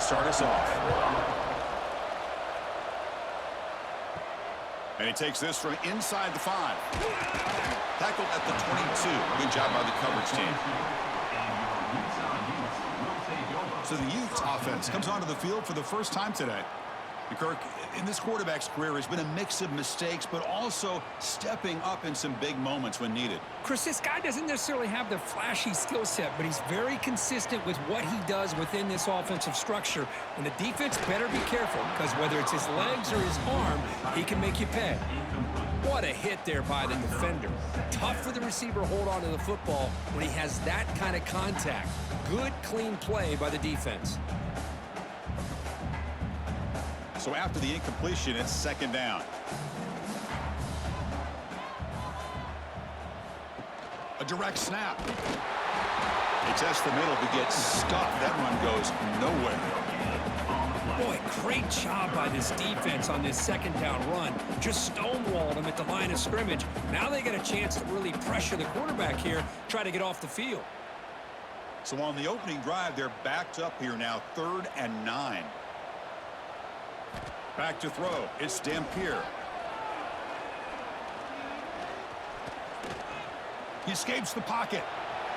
start us off. And he takes this from inside the 5. Tackled at the 22. Good job by the coverage team. So the Utes offense comes onto the field for the first time today. And Kirk, in this quarterback's career, has been a mix of mistakes, but also stepping up in some big moments when needed. Chris, this guy doesn't necessarily have the flashy skill set, but he's very consistent with what he does within this offensive structure. And the defense better be careful, because whether it's his legs or his arm, he can make you pay. What a hit there by the defender. Tough for the receiver to hold on to the football when he has that kind of contact. Good, clean play by the defense. So after the incompletion, it's second down. A direct snap. He tests the middle but gets stuffed. That run goes nowhere. Boy, great job by this defense on this second down run. Just stonewalled him at the line of scrimmage. Now they get a chance to really pressure the quarterback here, try to get off the field. So on the opening drive, they're backed up here now, 3rd and 9. Back to throw. It's Dampier. He escapes the pocket.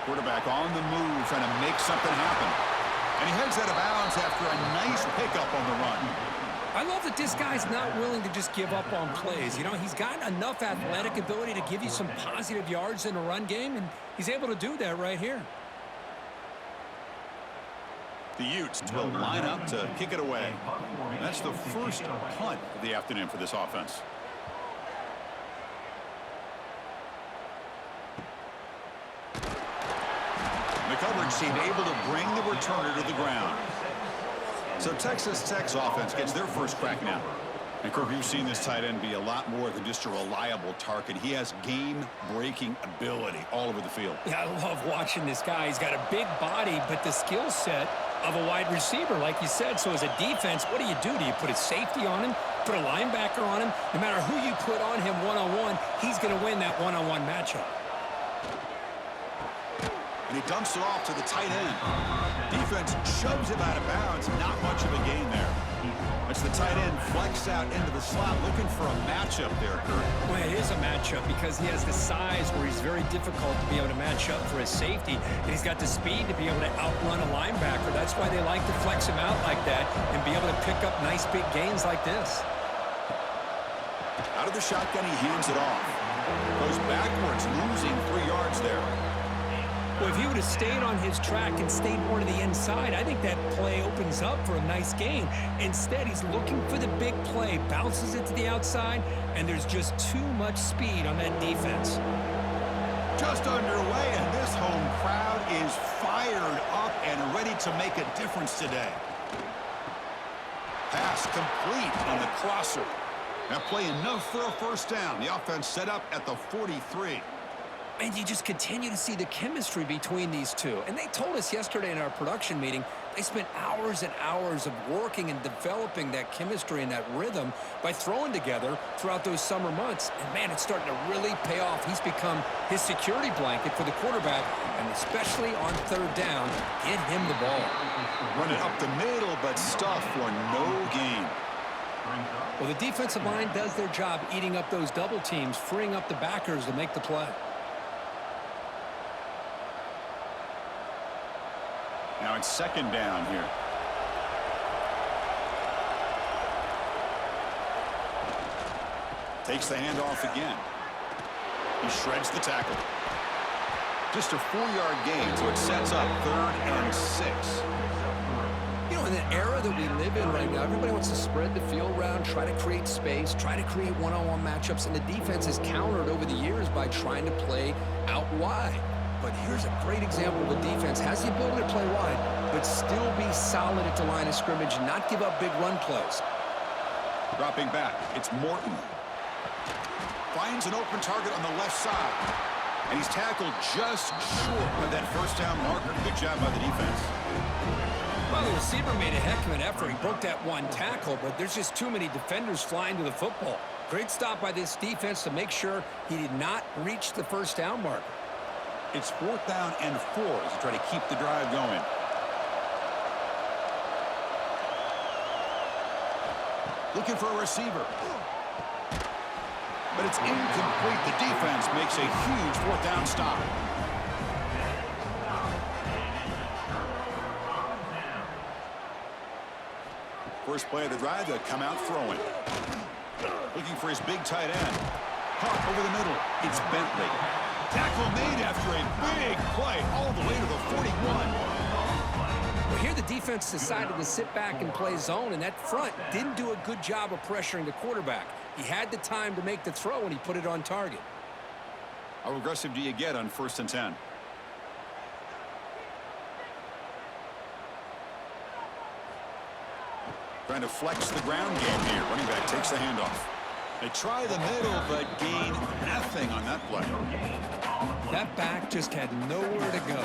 Quarterback on the move, trying to make something happen. And he heads out of bounds after a nice pickup on the run. I love that this guy's not willing to just give up on plays. You know, he's got enough athletic ability to give you some positive yards in a run game, and he's able to do that right here. The Utes will line up to kick it away. That's the first punt of the afternoon for this offense. The coverage team able to bring the returner to the ground. So Texas Tech's offense gets their first crack now. And Kirk, you've seen this tight end be a lot more than just a reliable target. He has game-breaking ability all over the field. Yeah, I love watching this guy. He's got a big body, but the skill set of a wide receiver, like you said. So as a defense, what do? Do you put a safety on him, put a linebacker on him? No matter who you put on him one-on-one, he's going to win that one-on-one matchup. And he dumps it off to the tight end. Defense shoves him out of bounds. Not much of a gain there. It's the tight end flex out into the slot, looking for a matchup there, Kurt. Well, it is a matchup because he has the size where he's very difficult to be able to match up for his safety, and he's got the speed to be able to outrun a linebacker. That's why they like to flex him out like that and be able to pick up nice big gains like this. Out of the shotgun, he hands it off. Goes backwards, losing 3 yards there. Well, if he would have stayed on his track and stayed more to the inside, I think that play opens up for a nice gain. Instead, he's looking for the big play, bounces it to the outside, and there's just too much speed on that defense. Just underway, and this home crowd is fired up and ready to make a difference today. Pass complete on the crosser. Now play enough for a first down. The offense set up at the 43. And you just continue to see the chemistry between these two. And they told us yesterday in our production meeting, they spent hours and hours of working and developing that chemistry and that rhythm by throwing together throughout those summer months. And, man, it's starting to really pay off. He's become his security blanket for the quarterback, and especially on third down, get him the ball. Run it up the middle, but stuff for no gain. Well, the defensive line does their job eating up those double teams, freeing up the backers to make the play. Now it's second down here. Takes the handoff again. He shreds the tackle. Just a 4-yard gain, so it sets up 3rd and 6. You know, in the era that we live in right now, everybody wants to spread the field around, try to create space, try to create one-on-one matchups, and the defense has countered over the years by trying to play out wide. But here's a great example of a defense has the ability to play wide, but still be solid at the line of scrimmage and not give up big run plays. Dropping back, it's Morton. Finds an open target on the left side. And he's tackled just short of that first down marker. Good job by the defense. Well, the receiver made a heck of an effort. He broke that one tackle, but there's just too many defenders flying to the football. Great stop by this defense to make sure he did not reach the first down marker. It's 4th down and 4 as they try to keep the drive going. Looking for a receiver. But it's incomplete. The defense makes a huge fourth down stop. First play of the drive to come out throwing. Looking for his big tight end. Caught over the middle. It's Bentley. Tackle made after a big play all the way to the 41. Well, here the defense decided to sit back and play zone, and that front didn't do a good job of pressuring the quarterback. He had the time to make the throw, and he put it on target. How aggressive do you get on 1st and 10? Trying to flex the ground game here. Running back takes the handoff. They try the middle, but gain nothing on that play. That back just had nowhere to go.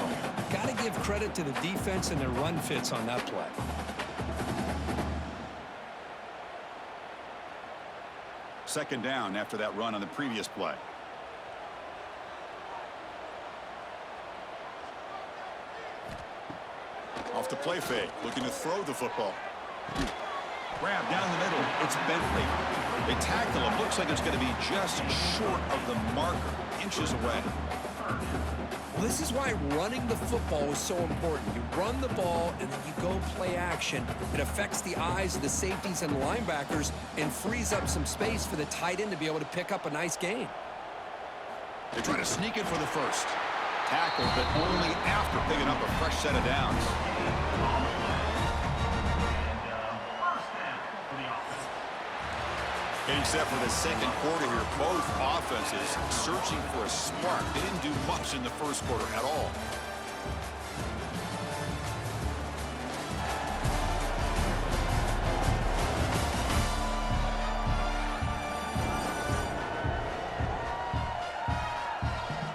Got to give credit to the defense and their run fits on that play. Second down after that run on the previous play. Off the play fake, looking to throw the football. Grab down the middle. It's Bentley. They tackle him. Looks like it's going to be just short of the marker, inches away. Well, this is why running the football is so important. You run the ball, and then you go play action. It affects the eyes of the safeties and linebackers and frees up some space for the tight end to be able to pick up a nice gain. They try to sneak it for the first. Tackle, but only after picking up a fresh set of downs. Getting set for the second quarter here. Both offenses searching for a spark. They didn't do much in the first quarter at all.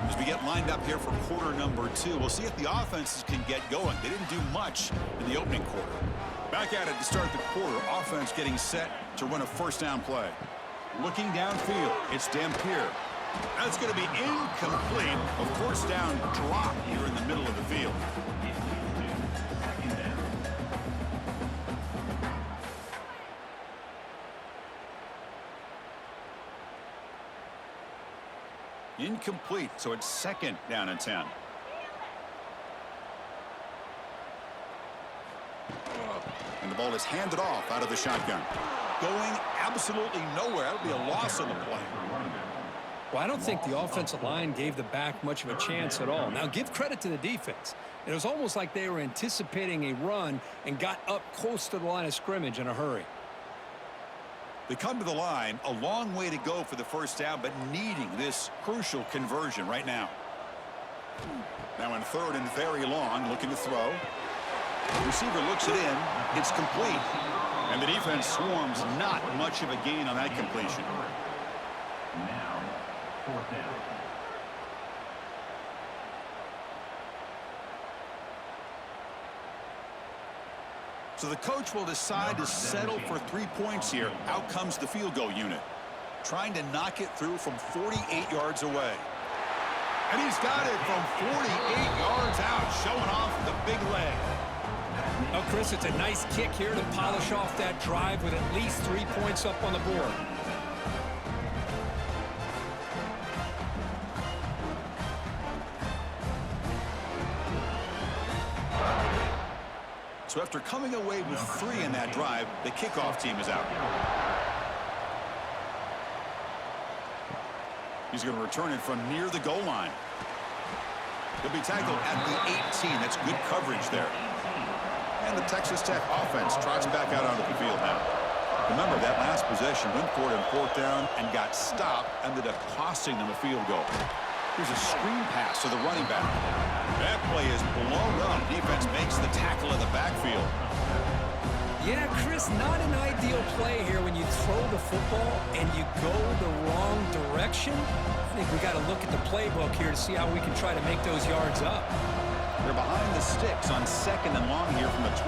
As we get lined up here for quarter number 2, we'll see if the offenses can get going. They didn't do much in the opening quarter. Back at it to start the quarter. Offense getting set to run a first down play. Looking downfield, it's Dampier. That's going to be incomplete. A first down drop here in the middle of the field. Incomplete, so it's second down and 10. And the ball is handed off out of the shotgun. Going absolutely nowhere. That'll be a loss on the play. Well, I don't think the offensive line gave the back much of a chance at all. Now, give credit to the defense. It was almost like they were anticipating a run and got up close to the line of scrimmage in a hurry. They come to the line, a long way to go for the first down, but needing this crucial conversion right now. Now in third and very long, looking to throw. The receiver looks it in. It's complete. And the defense swarms, not much of a gain on that completion. Now, fourth down. So the coach will decide to settle for 3 points here. Out comes the field goal unit. Trying to knock it through from 48 yards away. And he's got it from 48 yards out, showing off the big leg. Oh, Chris, it's a nice kick here to polish off that drive with at least 3 points up on the board. So after coming away with 3 in that drive, the kickoff team is out. He's going to return it from near the goal line. He'll be tackled at the 18. That's good coverage there. And the Texas Tech offense trots back out onto the field now. Remember, that last possession went for it in fourth down and got stopped, ended up costing them a field goal. Here's a screen pass to the running back. That play is blown up. Defense makes the tackle in the backfield. Yeah, Chris, not an ideal play here when you throw the football and you go the wrong direction. I think we got to look at the playbook here to see how we can try to make those yards up. They're behind the sticks on second and long here from the 12.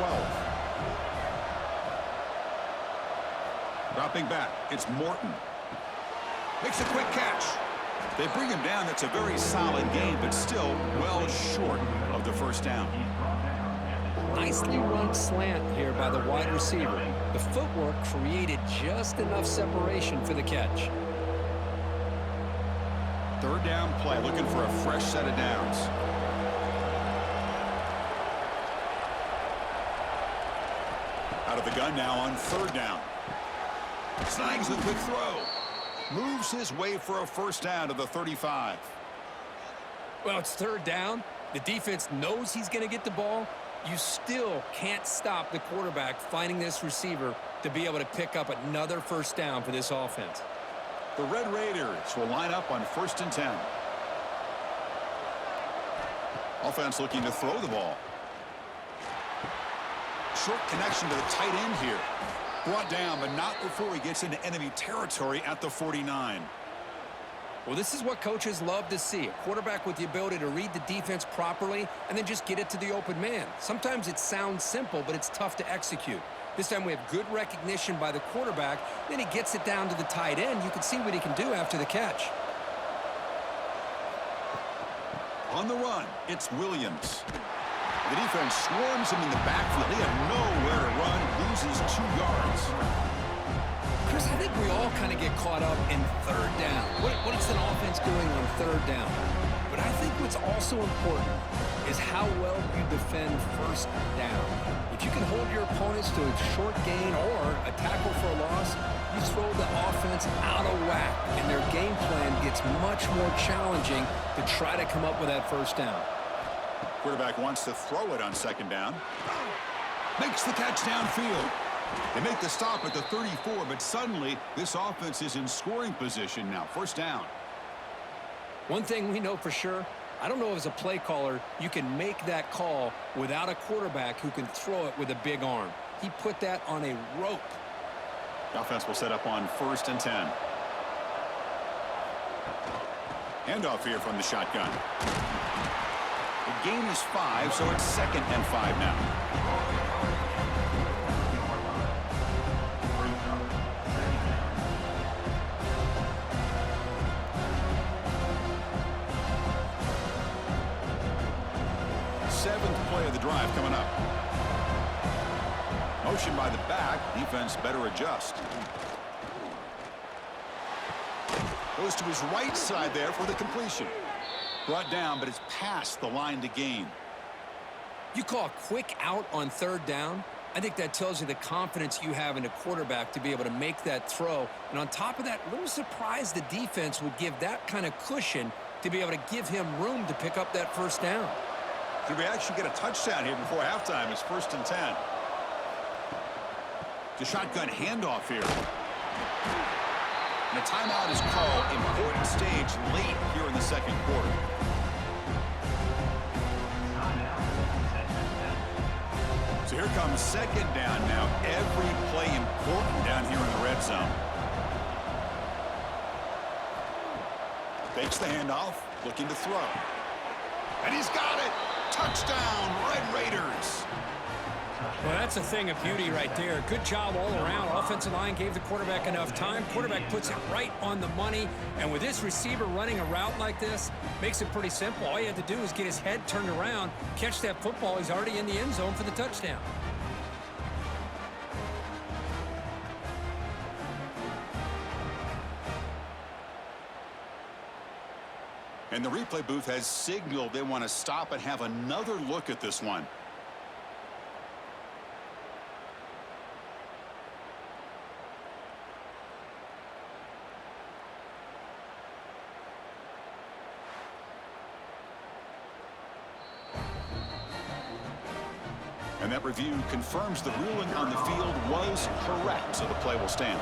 Dropping back, it's Morton. Makes a quick catch. They bring him down. That's a very solid game, but still well short of the first down. Nicely run slant here by the wide receiver. The footwork created just enough separation for the catch. Third down play, looking for a fresh set of downs. Out of the gun now on third down. Snags the quick throw. Moves his way for a first down to the 35. Well, it's third down. The defense knows he's going to get the ball. You still can't stop the quarterback finding this receiver to be able to pick up another first down for this offense. The Red Raiders will line up on 1st and 10. Offense looking to throw the ball. Short connection to the tight end here. Brought down, but not before he gets into enemy territory at the 49. Well, this is what coaches love to see. A quarterback with the ability to read the defense properly and then just get it to the open man. Sometimes it sounds simple, but it's tough to execute. This time we have good recognition by the quarterback. Then he gets it down to the tight end. You can see what he can do after the catch. On the run, it's Williams. The defense swarms him in the backfield. He had nowhere to run, loses 2 yards. Chris, I think we all kind of get caught up in third down. What is an offense doing on third down? But I think what's also important is how well you defend first down. If you can hold your opponents to a short gain or a tackle for a loss, you throw the offense out of whack, and their game plan gets much more challenging to try to come up with that first down. Quarterback wants to throw it on second down. Makes the catch downfield. They make the stop at the 34, but suddenly this offense is in scoring position now. First down. One thing we know for sure, I don't know as a play caller, you can make that call without a quarterback who can throw it with a big arm. He put that on a rope. The offense will set up on 1st and 10. Handoff here from the shotgun. The gain is 5, so it's 2nd and 5 now. Seventh play of the drive coming up. Motion by the back. Defense better adjust. Goes to his right side there for the completion. Brought down, but it's past the line to gain. You call a quick out on third down. I think that tells you the confidence you have in a quarterback to be able to make that throw. And on top of that, a little surprised the defense would give that kind of cushion to be able to give him room to pick up that first down. Could we actually get a touchdown here before halftime? It's 1st and 10. The shotgun handoff here. And a timeout is called. Important stage late here in the second quarter. So here comes second down now. Every play important down here in the red zone. Fakes the handoff, looking to throw. And he's got it. Touchdown, Red Raiders. Well, that's a thing of beauty right there. Good job all around. Offensive line gave the quarterback enough time. Quarterback puts it right on the money. And with this receiver running a route like this, makes it pretty simple. All you have to do is get his head turned around, catch that football. He's already in the end zone for the touchdown. And the replay booth has signaled they want to stop and have another look at this one. And that review confirms the ruling on the field was correct, so the play will stand.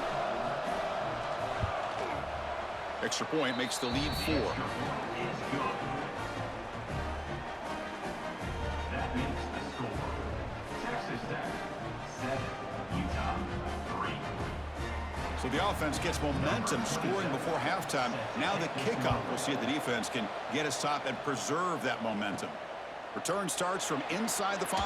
Extra point makes the lead 4. Is good. That makes the score. Texas Tech 7, Utah 3. So the offense gets momentum scoring before halftime. Now the kickoff. We'll see if the defense can get a stop and preserve that momentum. Return starts from inside the 5.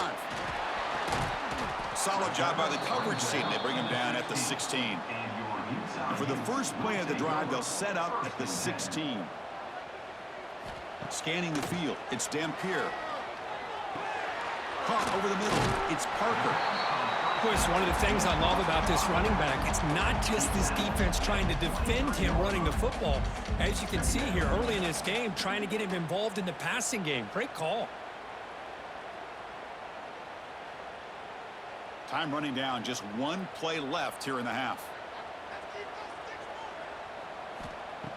Solid job by the coverage team. They bring him down at the 16. And for the first play of the drive, they'll set up at the 16. Scanning the field, it's Dampier. Caught over the middle. It's Parker. Boy, it's one of the things I love about this running back. It's not just this defense trying to defend him running the football. As you can see here early in this game, trying to get him involved in the passing game. Great call. Time running down. Just one play left here in the half.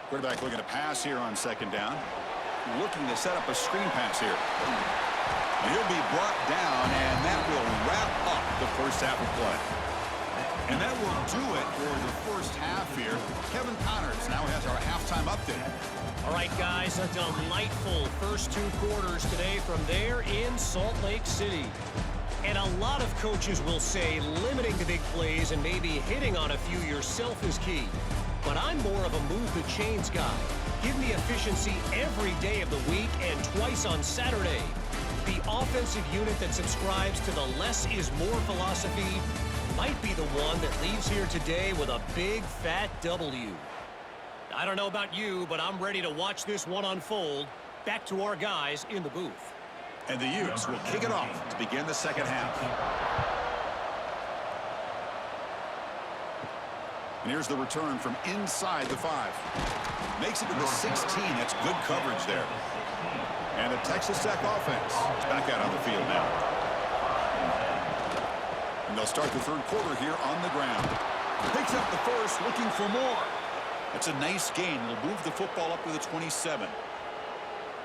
Quarterback looking to pass here on second down. Looking to set up a screen pass here. And he'll be brought down, and that will wrap up the first half of play. And that will do it for the first half here. Kevin Connors now has our halftime update. All right, guys, a delightful first 2 quarters today from there in Salt Lake City. And a lot of coaches will say limiting the big plays and maybe hitting on a few yourself is key. But I'm more of a move the chains guy. Give me efficiency every day of the week and twice on Saturday. The offensive unit that subscribes to the less is more philosophy might be the one that leaves here today with a big fat W. I don't know about you, but I'm ready to watch this one unfold. Back to our guys in the booth. And the Utes will kick it off to begin the second half. And here's the return from inside the 5. Makes it to the 16. That's good coverage there. And the Texas Tech offense is back out on the field now. And they'll start the third quarter here on the ground. Picks up the first, looking for more. That's a nice gain. It'll move the football up to the 27.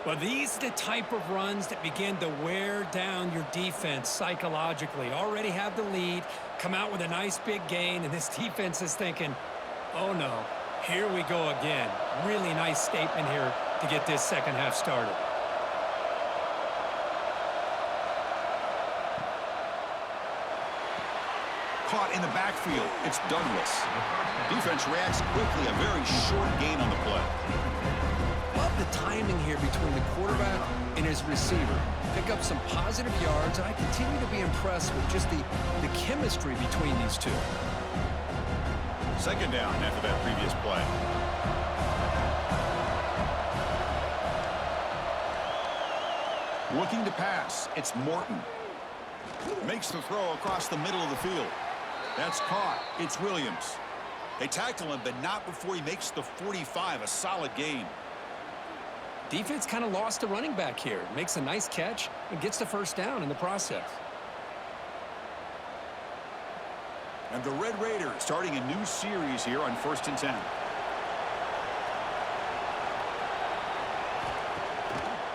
Well, these are the type of runs that begin to wear down your defense psychologically. Already have the lead, come out with a nice big gain, and this defense is thinking, oh no, here we go again. Really nice statement here to get this second half started. Caught in the backfield. It's Douglas. Defense reacts quickly. A very short gain on the play. Love the timing here between the quarterback and his receiver. Pick up some positive yards, and I continue to be impressed with just the chemistry between these two. Second down after that previous play. Looking to pass. It's Morton. Makes the throw across the middle of the field. That's caught. It's Williams. They tackle him, but not before he makes the 45. A solid gain. Defense kind of lost the running back here. Makes a nice catch and gets the first down in the process. And the Red Raiders starting a new series here on 1st and 10.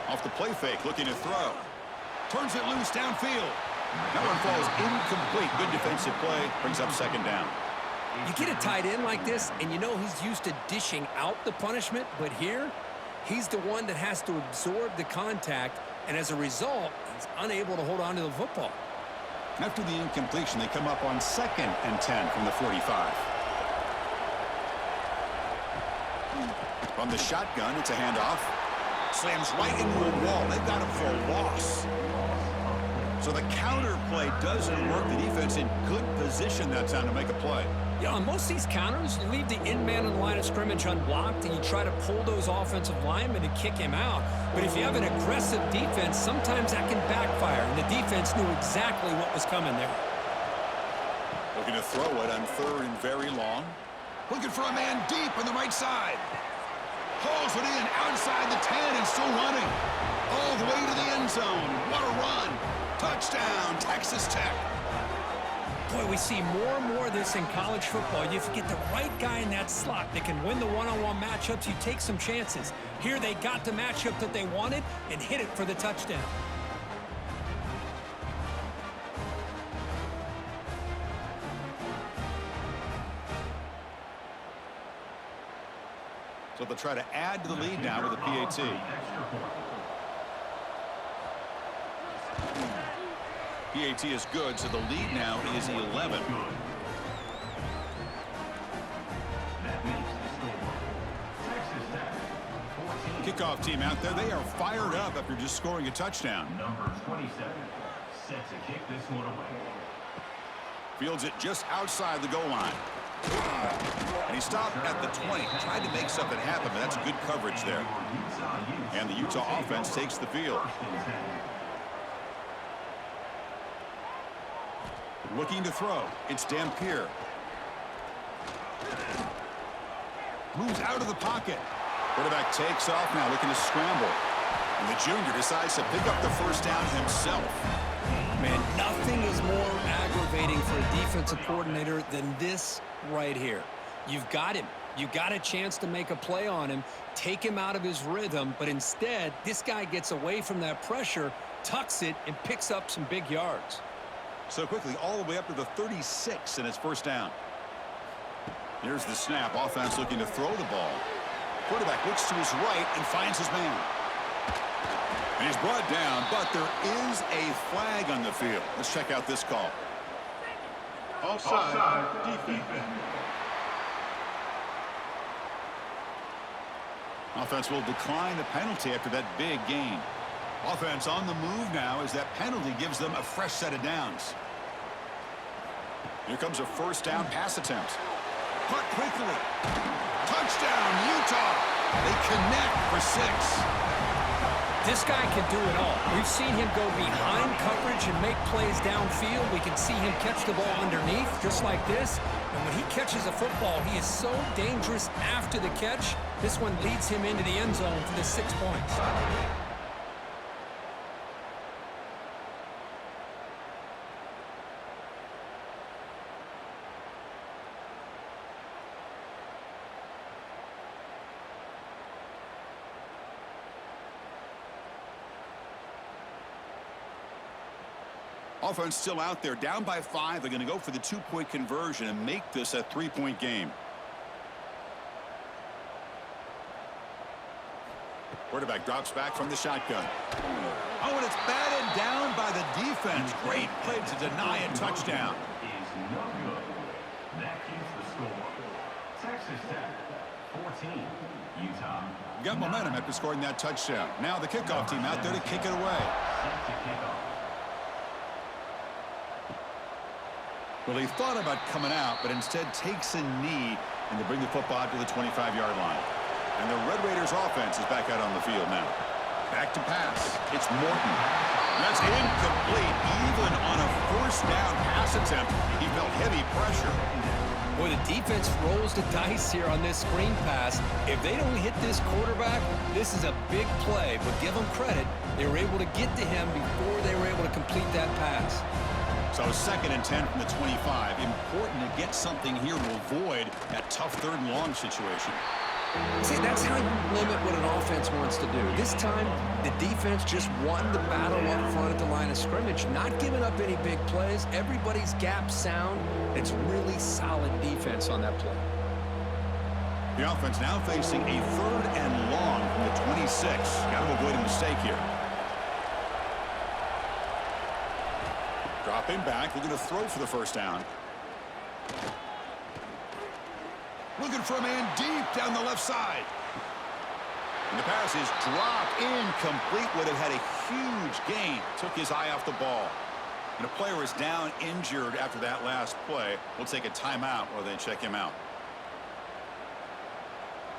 Off the play fake, looking to throw. Turns it loose downfield. That one falls incomplete. Good defensive play. Brings up second down. You get a tight end like this, and you know he's used to dishing out the punishment, but here, he's the one that has to absorb the contact, and as a result, he's unable to hold on to the football. After the incompletion, they come up on 2nd and 10 from the 45. From the shotgun, it's a handoff. Slams right into a wall. They've got him for a loss. So the counter play doesn't work. The defense in good position that time to make a play. Yeah, on most of these counters, you leave the in man on the line of scrimmage unblocked, and you try to pull those offensive linemen to kick him out. But if you have an aggressive defense, sometimes that can backfire, and the defense knew exactly what was coming there. Looking to throw it on 3rd and very long. Looking for a man deep on the right side. Hauls it in outside the 10 and still running. All the way to the end zone. What a run. Touchdown, Texas Tech. Boy, we see more and more of this in college football. If you get the right guy in that slot that can win the one-on-one matchups, you take some chances. Here they got the matchup that they wanted and hit it for the touchdown. So they'll try to add to the lead now with a PAT. PAT is good, so the lead now is 11. Kickoff team out there, they are fired up after just scoring a touchdown. Number 27, set to kick this one away. Fields it just outside the goal line. And he stopped at the 20. Tried to make something happen, but that's good coverage there. And the Utah offense takes the field. Looking to throw. It's Dampier. Moves out of the pocket. Quarterback takes off now, looking to scramble. And the junior decides to pick up the first down himself. Man, nothing is more aggravating for a defensive coordinator than this right here. You've got him. You got a chance to make a play on him, take him out of his rhythm, but instead, this guy gets away from that pressure, tucks it, and picks up some big yards. So quickly, all the way up to the 36, and it's first down. Here's the snap. Offense looking to throw the ball. Quarterback looks to his right and finds his man. And he's brought down, but there is a flag on the field. Let's check out this call. Offside. Defense. Offense will decline the penalty after that big gain. Offense on the move now as that penalty gives them a fresh set of downs. Here comes a first down pass attempt. Caught quickly. Touchdown, Utah. They connect for 6. This guy can do it all. We've seen him go behind coverage and make plays downfield. We can see him catch the ball underneath, just like this. And when he catches a football, he is so dangerous after the catch. This one leads him into the end zone for the 6 points. Offense still out there, down by 5. They're going to go for the 2-point conversion and make this a 3-point game. Quarterback drops back from the shotgun. Oh, and it's batted down by the defense. Great play to deny a touchdown. Is no good. That keeps the score. Texas Tech, 14. Utah. Got momentum after scoring that touchdown. Now the kickoff team out there to kick it away. Set to kick off. Well, he thought about coming out, but instead takes a knee, and they bring the football out to the 25-yard line. And the Red Raiders offense is back out on the field now. Back to pass. It's Morton. That's incomplete. Even on a first down pass attempt, he felt heavy pressure. Boy, the defense rolls the dice here on this screen pass. If they don't hit this quarterback, this is a big play. But give them credit. They were able to get to him before they were able to complete that pass. So 2nd and 10 from the 25. Important to get something here to avoid that tough 3rd and long situation. See, that's how you limit what an offense wants to do. This time, the defense just won the battle up front at the line of scrimmage, not giving up any big plays. Everybody's gap sound. It's really solid defense on that play. The offense now facing a 3rd and long from the 26. Got to avoid a mistake here. Dropping back, looking to throw for the first down. Looking for a man deep down the left side. And the pass is dropped incomplete. Would have had a huge gain. Took his eye off the ball. And a player is down injured after that last play. We'll take a timeout while they check him out.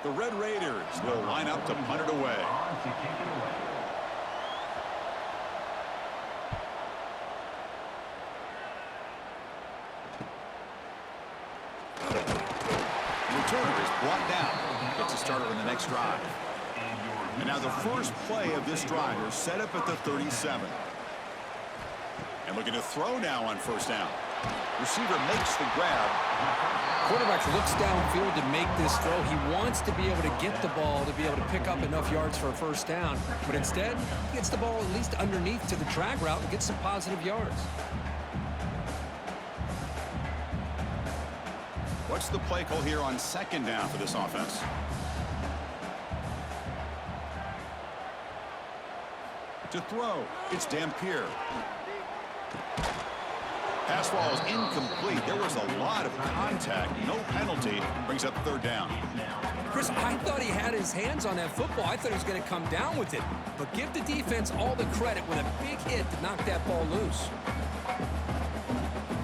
The Red Raiders will line up to punt it away. On to kick it away. Returner is brought down. Gets a starter in the next drive. And now the first play of this drive is set up at the 37. And looking to throw now on first down. Receiver makes the grab. Quarterback looks downfield to make this throw. He wants to be able to get the ball to be able to pick up enough yards for a first down. But instead, he gets the ball at least underneath to the drag route and gets some positive yards. What's the play call here on 2nd down for this offense? To throw, it's Dampier. Pass ball is incomplete. There was a lot of contact. No penalty. Brings up 3rd down. Chris, I thought he had his hands on that football. I thought he was going to come down with it. But give the defense all the credit with a big hit to knock that ball loose.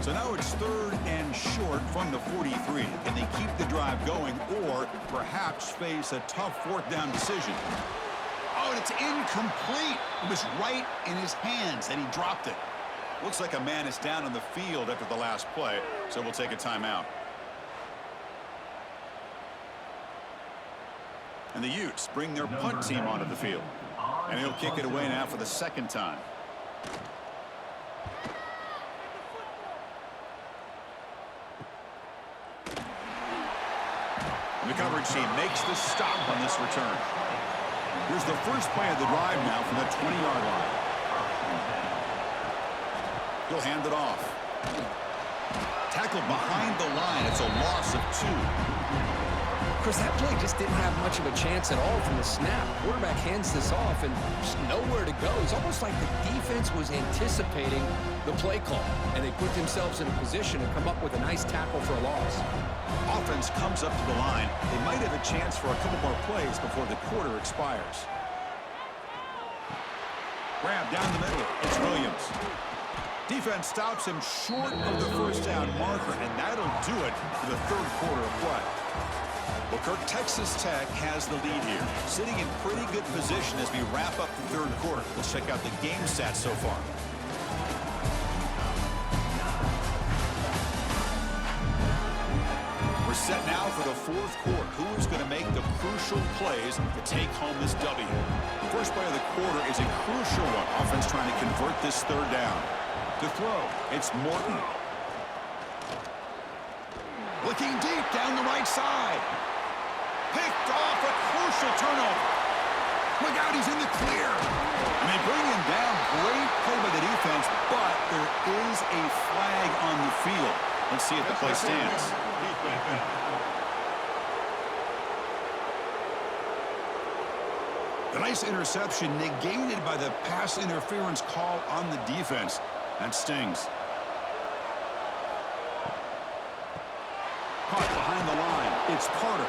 So now it's 3rd and short from the 43. Can they keep the drive going or perhaps face a tough 4th down decision? Oh, and it's incomplete. It was right in his hands and he dropped it. Looks like a man is down on the field after the last play, so we'll take a timeout. And the Utes bring their punt team onto the field. And he'll kick it away now for the second time. And the coverage team makes the stop on this return. Here's the first play of the drive now from the 20-yard line. He'll hand it off. Tackled behind the line. It's a loss of 2. Chris, that play just didn't have much of a chance at all from the snap. Quarterback hands this off and just nowhere to go. It's almost like the defense was anticipating the play call, and they put themselves in a position to come up with a nice tackle for a loss. Offense comes up to the line. They might have a chance for a couple more plays before the quarter expires. Grab down the middle. It's Williams. Defense stops him short of the first down marker, and that'll do it for the third quarter of play. Well, Kirk, Texas Tech has the lead here, sitting in pretty good position as we wrap up the third quarter. Let's check out the game stats so far. We're set now for the fourth quarter. Who is going to make the crucial plays to take home this W? The first play of the quarter is a crucial one. Offense trying to convert this third down. To throw, it's Morton. Looking deep down the right side. Picked off a crucial turnover. Look out, he's in the clear. And they bring him down. Great play by the defense, but there is a flag on the field. Let's see if the play stands. The nice interception negated by the pass interference call on the defense. That stings. Caught behind the line. It's Carter.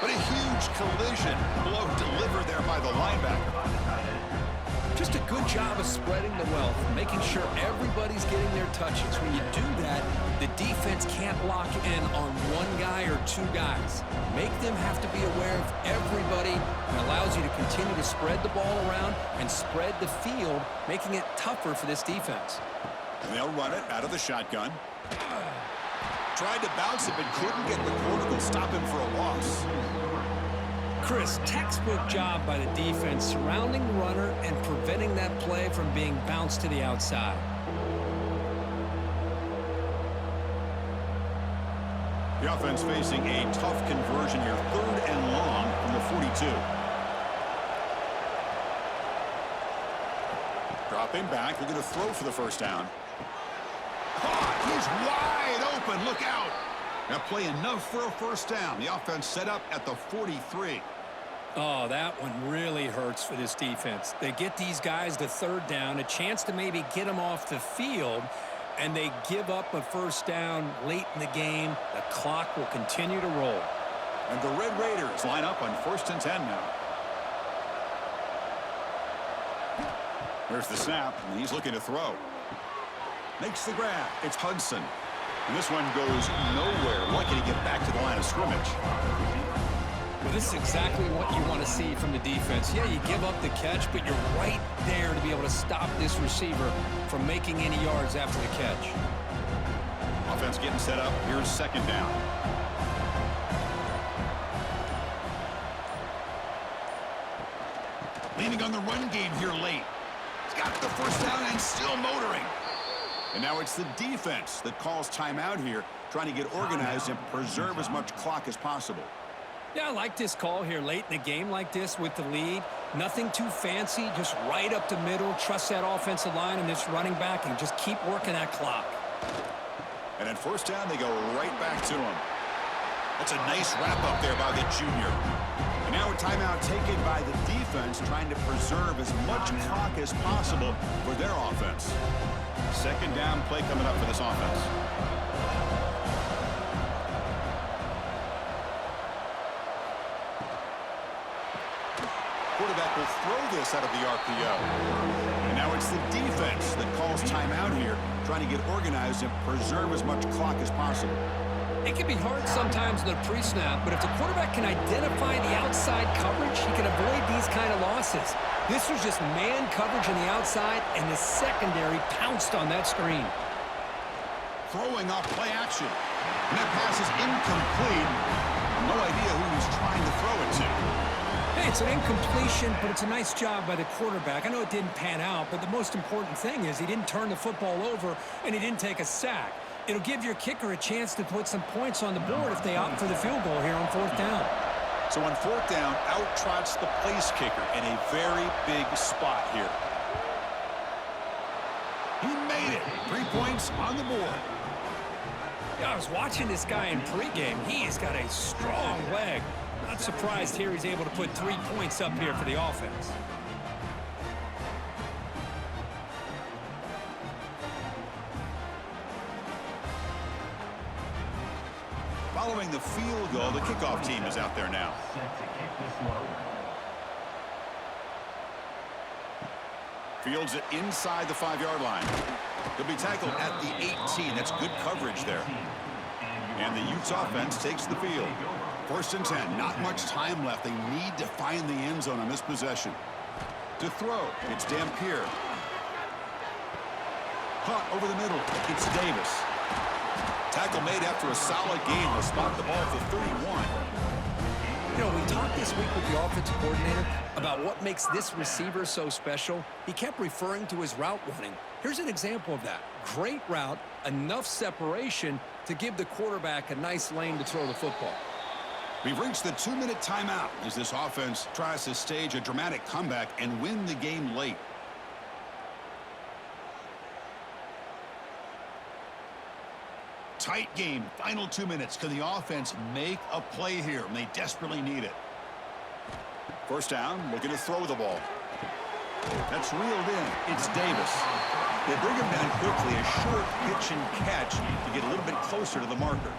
But a huge collision blow delivered there by the linebacker. Just a good job of spreading the wealth, making sure everybody's getting their touches. When you do that, the defense can't lock in on one guy or two guys. Make them have to be aware of everybody, and allows you to continue to spread the ball around and spread the field, making it tougher for this defense. And they'll run it out of the shotgun. Tried to bounce it, but couldn't get the corner to stop him for a loss. Chris, textbook job by the defense, surrounding the runner and preventing that play from being bounced to the outside. The offense facing a tough conversion here, 3rd and long from the 42. Dropping back, looking to throw for the first down. Caught, he's wide open, look out. That play enough for a first down. The offense set up at the 43. Oh, that one really hurts for this defense. They get these guys to 3rd down, a chance to maybe get them off the field, and they give up a first down late in the game. The clock will continue to roll. And the Red Raiders line up on 1st and 10 now. There's the snap, and he's looking to throw. Makes the grab. It's Hudson. And this one goes nowhere. Lucky to get back to the line of scrimmage. Well, this is exactly what you want to see from the defense. Yeah, you give up the catch, but you're right there to be able to stop this receiver from making any yards after the catch. Offense getting set up. Here's 2nd down. Leaning on the run game here late. He's got the first down and still motoring. And now it's the defense that calls timeout here, trying to get organized and preserve as much clock as possible. Yeah, I like this call here late in the game like this with the lead. Nothing too fancy, just right up the middle. Trust that offensive line and this running back and just keep working that clock. And at first down, they go right back to him. That's a nice wrap-up there by the junior. And now a timeout taken by the defense, trying to preserve as much clock as possible for their offense. 2nd down play coming up for this offense. Quarterback will throw this out of the RPO. And now it's the defense that calls timeout here, trying to get organized and preserve as much clock as possible. It can be hard sometimes in the pre-snap, but if the quarterback can identify the outside coverage, he can avoid these kind of losses. This was just man coverage on the outside, and the secondary pounced on that screen. Throwing off play action. And that pass is incomplete. No idea who he's trying to throw it to. Hey, it's an incompletion, but it's a nice job by the quarterback. I know it didn't pan out, but the most important thing is he didn't turn the football over, and he didn't take a sack. It'll give your kicker a chance to put some points on the board if they opt for the field goal here on 4th down. So on 4th down, out trots the place kicker in a very big spot here. He made it. 3 points on the board. Yeah, I was watching this guy in pregame. He has got a strong leg. Not surprised here he's able to put 3 points up here for the offense. Following the field goal, the kickoff team is out there now. Set to kick this one. Fields it inside the 5-yard line. He'll be tackled at the 18. That's good coverage there. And the Utes offense takes the field. 1st and 10. Not much time left. They need to find the end zone on this possession. To throw, it's Dampier. Caught over the middle. It's Davis. Tackle made after a solid gain. Will spot the ball at the 31. You know, we talked this week with the offensive coordinator about what makes this receiver so special. He kept referring to his route running. Here's an example of that. Great route, enough separation to give the quarterback a nice lane to throw the football. We've reached the 2-minute timeout as this offense tries to stage a dramatic comeback and win the game late. Tight game. Final 2 minutes. Can the offense make a play here? And they desperately need it. 1st down. Looking to throw the ball. That's reeled in. It's Davis. They bring him down quickly. A short pitch and catch to get a little bit closer to the marker.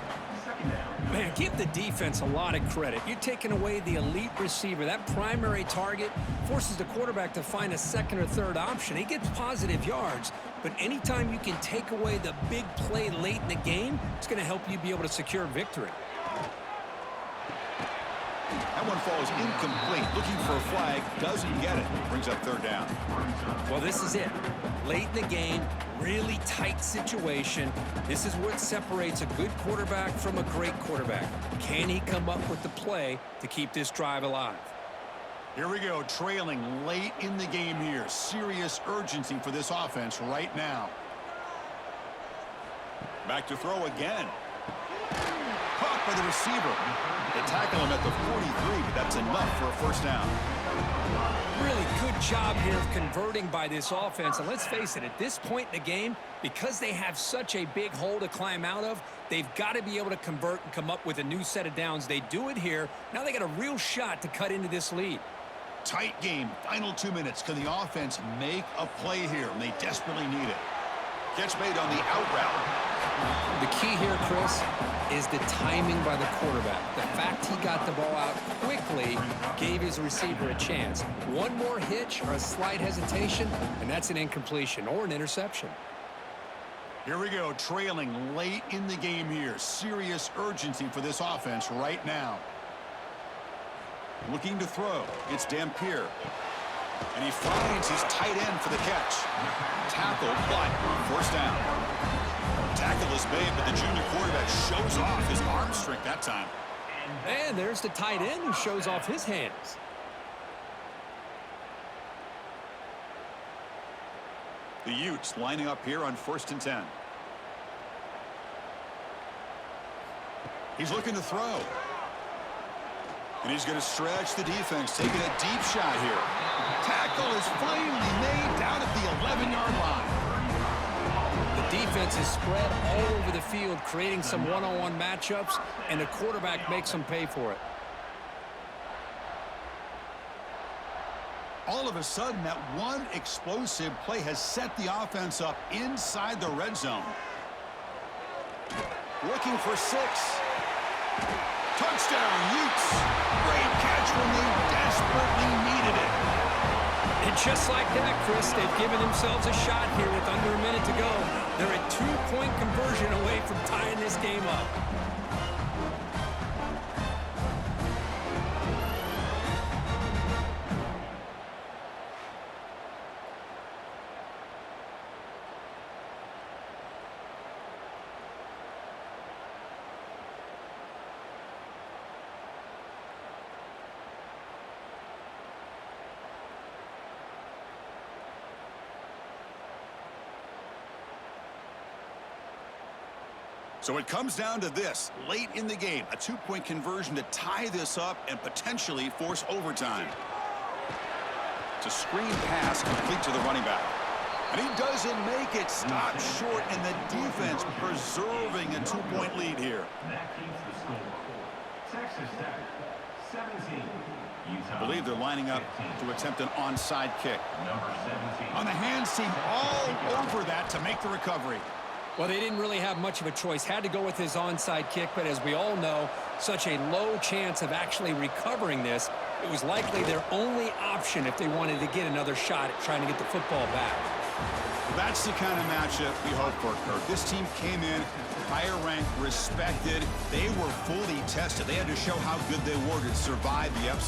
Man, give the defense a lot of credit. You're taking away the elite receiver. That primary target forces the quarterback to find a 2nd or 3rd option. He gets positive yards, but anytime you can take away the big play late in the game, it's going to help you be able to secure victory. That one falls incomplete. Looking for a flag. Doesn't get it. Brings up 3rd down. Well, this is it. Late in the game, really tight situation. This is what separates a good quarterback from a great quarterback. Can he come up with the play to keep this drive alive? Here we go. Trailing late in the game here. Serious urgency for this offense right now. Back to throw again. Caught by the receiver. They tackle him at the 43, but that's enough for a 1st down. Really good job here of converting by this offense. And let's face it, at this point in the game, because they have such a big hole to climb out of, they've got to be able to convert and come up with a new set of downs. They do it here. Now they got a real shot to cut into this lead. Tight game. Final 2 minutes. Can the offense make a play here? And they desperately need it. Catch made on the out route. The key here, Chris, is the timing by the quarterback. The fact he got the ball out quickly gave his receiver a chance. One more hitch or a slight hesitation, and that's an incompletion or an interception. Here we go. Trailing late in the game here. Serious urgency for this offense right now. Looking to throw. It's Dampier. And he finds his tight end for the catch. Tackled, but 1st down. Tackle is made, but the junior quarterback shows off his arm strength that time. And there's the tight end who shows off his hands. The Utes lining up here on 1st and 10. He's looking to throw. And he's going to stretch the defense, taking a deep shot here. Tackle is finally made down at the 11-yard line. The defense is spread all over the field, creating some one-on-one matchups, and the quarterback makes them pay for it. All of a sudden, that one explosive play has set the offense up inside the red zone. Looking for 6. Touchdown, Utes. Great catch when they desperately needed it. And just like that, Chris, they've given themselves a shot here with under a minute to go. They're a 2-point conversion away from tying this game up. So it comes down to this. Late in the game, a 2-point conversion to tie this up and potentially force overtime. It's a screen pass complete to the running back. And he doesn't make it. Stop short, and the defense preserving a 2-point lead here. That keeps the score. Texas Tech, 17. Utah, I believe they're lining up 15. to attempt an onside kick. Number 17. On the hands team, all over that to make the recovery. Well, they didn't really have much of a choice. Had to go with his onside kick, but as we all know, such a low chance of actually recovering this. It was likely their only option if they wanted to get another shot at trying to get the football back. That's the kind of matchup we hope for, Kirk. This team came in, higher ranked, respected. They were fully tested. They had to show how good they were to survive the upset.